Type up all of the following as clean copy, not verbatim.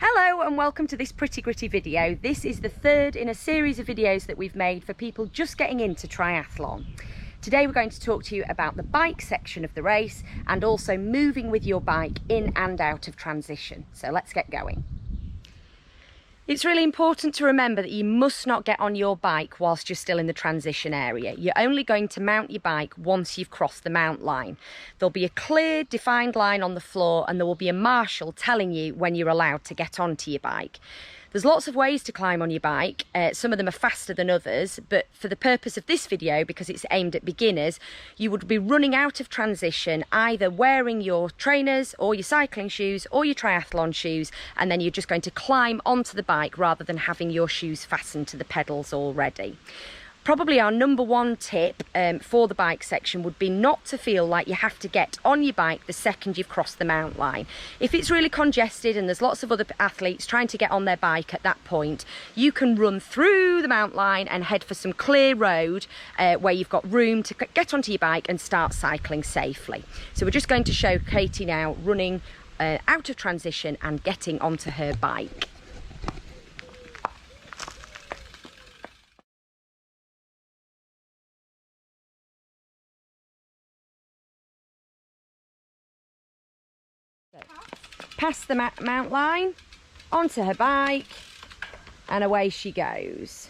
Hello and welcome to this pretty gritty video. This is the third in a series of videos that we've made for people just getting into triathlon. Today we're going to talk to you about the bike section of the race and also moving with your bike in and out of transition. So let's get going. It's really important to remember that you must not get on your bike whilst you're still in the transition area. You're only going to mount your bike once you've crossed the mount line. There'll be a clear, defined line on the floor and there will be a marshal telling you when you're allowed to get onto your bike. There's lots of ways to climb on your bike. Some of them are faster than others, but for the purpose of this video, because it's aimed at beginners, you would be running out of transition, either wearing your trainers or your cycling shoes or your triathlon shoes, and then you're just going to climb onto the bike rather than having your shoes fastened to the pedals already. Probably our number one tip for the bike section would be not to feel like you have to get on your bike the second you've crossed the mount line. If it's really congested and there's lots of other athletes trying to get on their bike at that point, you can run through the mount line and head for some clear road where you've got room to get onto your bike and start cycling safely. So we're just going to show Katie now running out of transition and getting onto her bike. Past the mount line, onto her bike, and away she goes.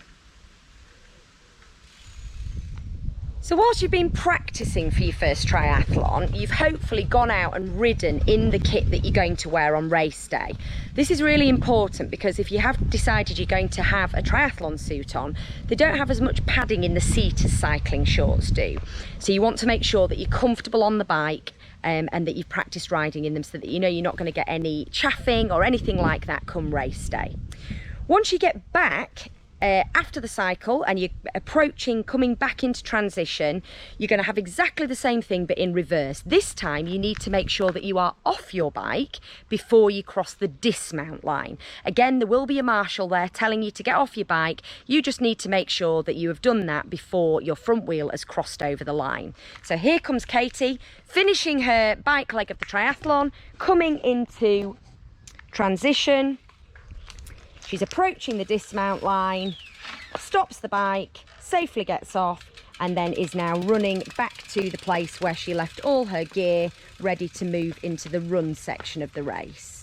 So whilst you've been practicing for your first triathlon, you've hopefully gone out and ridden in the kit that you're going to wear on race day. This is really important because if you have decided you're going to have a triathlon suit on, they don't have as much padding in the seat as cycling shorts do. So you want to make sure that you're comfortable on the bike and that you've practiced riding in them so that you know you're not going to get any chaffing or anything like that come race day. Once you get back after the cycle and you're coming back into transition, you're going to have exactly the same thing but in reverse. This time you need to make sure that you are off your bike before you cross the dismount line. Again, there will be a marshal there telling you to get off your bike. You just need to make sure that you have done that before your front wheel has crossed over the line. So here comes Katie, finishing her bike leg of the triathlon, coming into transition. She's approaching the dismount line, stops the bike, safely gets off, and then is now running back to the place where she left all her gear, ready to move into the run section of the race.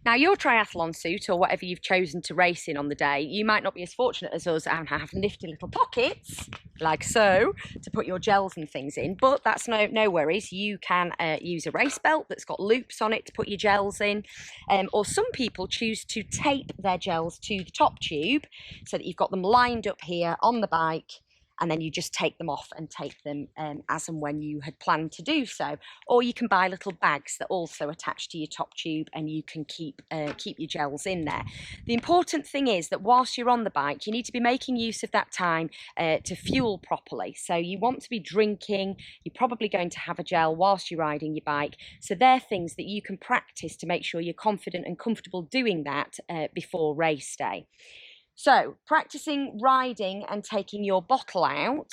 Now, your triathlon suit, or whatever you've chosen to race in on the day, you might not be as fortunate as us and have nifty little pockets, like so, to put your gels and things in, but that's no worries. You can use a race belt that's got loops on it to put your gels in, or some people choose to tape their gels to the top tube so that you've got them lined up here on the bike, and then you just take them off and take them as and when you had planned to do so. Or you can buy little bags that also attach to your top tube and you can keep your gels in there. The important thing is that whilst you're on the bike, you need to be making use of that time to fuel properly. So you want to be drinking, you're probably going to have a gel whilst you're riding your bike. So they're things that you can practice to make sure you're confident and comfortable doing that before race day. So, practicing riding and taking your bottle out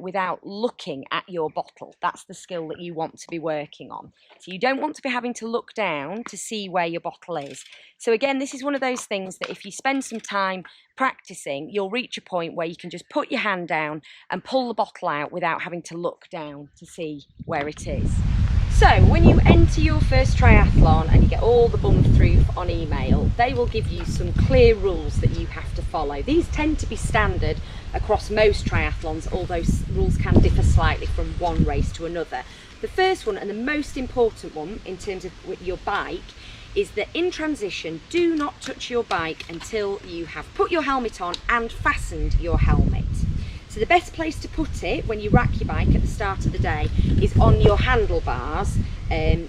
without looking at your bottle. That's the skill that you want to be working on. So you don't want to be having to look down to see where your bottle is. So again, this is one of those things that if you spend some time practicing, you'll reach a point where you can just put your hand down and pull the bottle out without having to look down to see where it is. So when you enter your first triathlon and you get all the bum through on email, they will give you some clear rules that you have to follow. These tend to be standard across most triathlons, although rules can differ slightly from one race to another. The first one and the most important one in terms of your bike is that in transition, do not touch your bike until you have put your helmet on and fastened your helmet. So the best place to put it when you rack your bike at the start of the day is on your handlebars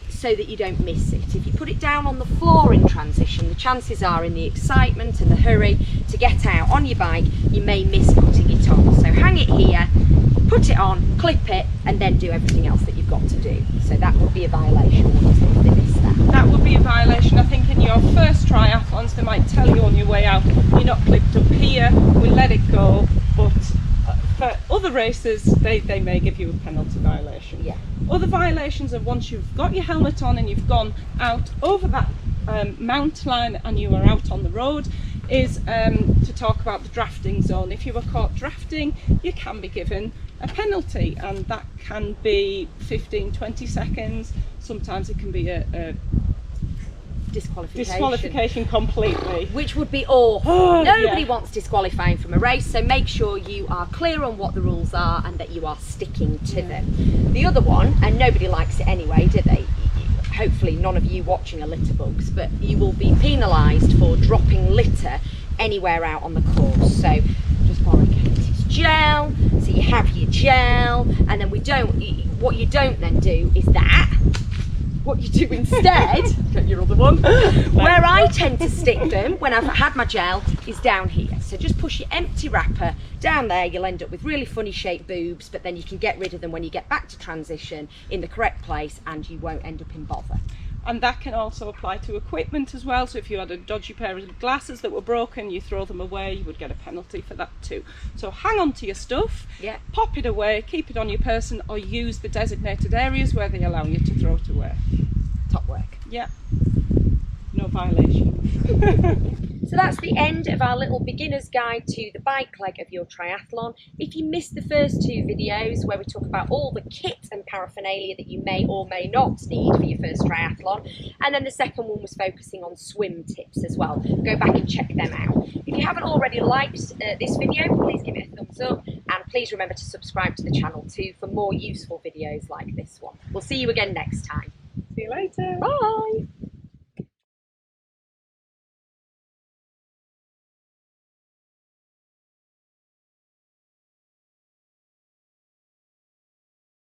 so that you don't miss it. If you put it down on the floor in transition, the chances are in the excitement and the hurry to get out on your bike, you may miss putting it on. So hang it here, put it on, clip it, and then do everything else that you've got to do. So that would be a violation, wouldn't it, if they miss that? That would be a violation. I think in your first triathlons they might tell you on your way out, you're not clipped up here, we'll let it go, but for other races they may give you a penalty violation. Yeah. Other violations are once you've got your helmet on and you've gone out over that mount line and you are out on the road, is to talk about the drafting zone. If you were caught drafting, you can be given a penalty, and that can be 15-20 seconds. Sometimes it can be a disqualification completely, which would be awful. Oh, Nobody yeah. wants disqualifying from a race, so make sure you are clear on what the rules are and that you are sticking to them. The other one, and nobody likes it anyway, do they? Hopefully none of you watching are litter bugs, but you will be penalised for dropping litter anywhere out on the course. So just borrow Katie's gel, so you have your gel, and then what you don't then do is that. What you do instead, get your other one, where I tend to stick them when I've had my gel is down here. So just push your empty wrapper down there. You'll end up with really funny shaped boobs, but then you can get rid of them when you get back to transition in the correct place, and you won't end up in bother. And that can also apply to equipment as well. So if you had a dodgy pair of glasses that were broken, you throw them away, you would get a penalty for that too. So hang on to your stuff, pop it away, keep it on your person, or use the designated areas where they allow you to throw it away. Top work. Yeah, no violation. So that's the end of our little beginner's guide to the bike leg of your triathlon. If you missed the first two videos where we talk about all the kit and paraphernalia that you may or may not need for your first triathlon, and then the second one was focusing on swim tips as well, go back and check them out. If you haven't already liked this video, please give it a thumbs up, and please remember to subscribe to the channel too for more useful videos like this one. We'll see you again next time. See you later. Bye.